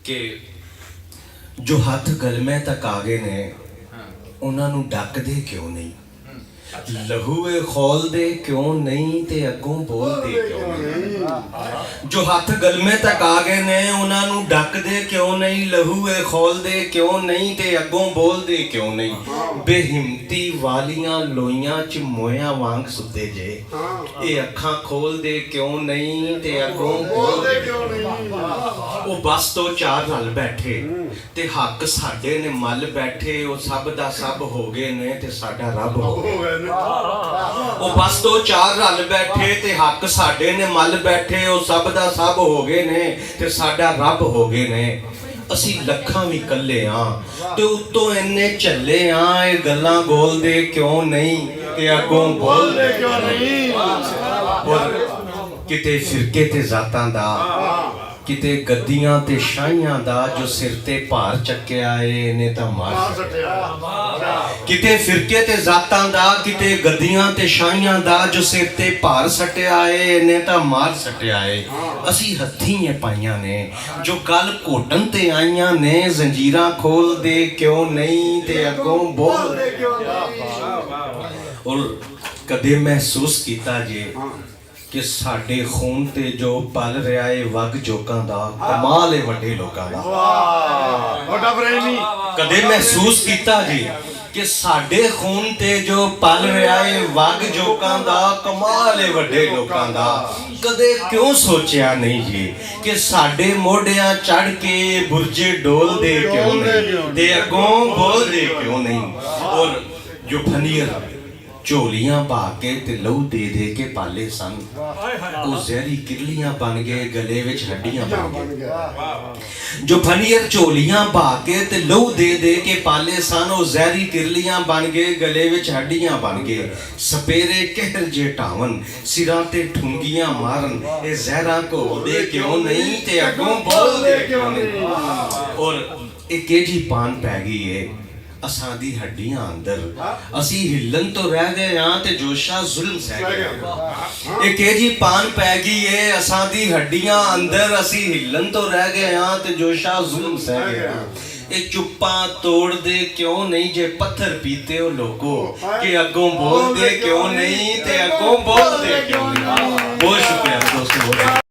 कि जो हथ गलमे तक आ गए ने उन्होंने डकदे क्यों नहीं, लहूए खोलदे क्यों नहीं ते अगों बोलदे क्यों नहीं। जो हथ गलमे तक आ गए ने उन्होंने डकदे क्यों नहीं, लहूए खोलदे क्यों नहीं ते अगों बोलदे क्यों नहीं। बेहिम्मती वालियां लोइयां च मोया वांग सुते जे, ये अखां खोलदे क्यों नहीं ते अगों बोलदे क्यों नहीं। वो बस तो चार रल बैठे ते हक साडे ने मल बैठे, वो सब दा सब हो गए ने ते साडा रब हो गया। वो बस तो चार रल बैठे ते हक साडे ने मल बैठे, वो सब दा सब हो गए ने ते साडा रब हो गए ने। असी लखां भी कल्ले हाँ ते उत्तों इन्ने झल्ले हाँ, ये गल्लां बोलदे क्यों नहीं ते अगों बोलदे क्यों नहीं। और किते फिरके ते जातां दा, किते गद्दियां ते शाहियां दा, जो सिर ते भार चक्या है ने तां मार सट्टिया। किते फिरके ते जातां दा, किते गद्दियां ते शाहियां दा, जो सिर ते भार सट्टिया है ने तां मार सट्टिया है। असी हत्थीं ये पाइयां ने जो कल घोटन ते आइयां ने, जंजीरां खोल दे क्यों नहीं ते अगों बोल दे क्यों नहीं। और कदे महसूस कीता जे कि साडे खून ते जो पल रहा है वग जोकां दा, कमाल है वड्डे लोकां दा। कदे महसूस कीता जी कि साडे खून ते जो पल रहा है वग जोकां दा, कमाल है वड्डे लोकां दा। कदे क्यों सोचिया नहीं जी कि साडे मोढियां चढ़ के बुरजे डोल दे क्यों नहीं ते अगों बोल दे क्यों नहीं। और जो फनीर झोलियां पा के ते लहू दे दे के पाले सन, वो जहरी किरलियां बन गए, गले विच हड्डियां बन गए। जो फनीर झोलियां पा के ते लहू दे दे के पाले सन, वो जहरी किरलियां बन गए, गले विच हड्डियां बन गए। सपेरे कहर जे ढावन, सिरां ते ठुंगियां मारन, ये जहरा घोलदे क्यों नहीं ते अगों बोलदे क्यों नहीं। और एक केजी पान पै गई है असां दी हड्डियां अंदर, असी हिलन तो रह गए हाँ ते जोशा जुल्म सह गए। एक केजी पान पै गई है असां दी हड्डियां अंदर, असी हिलन तो रह गए हाँ ते जोशा जुल्म सह गए। ये चुप्पा तोड़ दे क्यों नहीं जे पत्थर पीते हो लोगो, कि अगों बोल दे क्यों नहीं ते अगों बोल दे क्यों नहीं। बहुत शुक्रिया दोस्तों।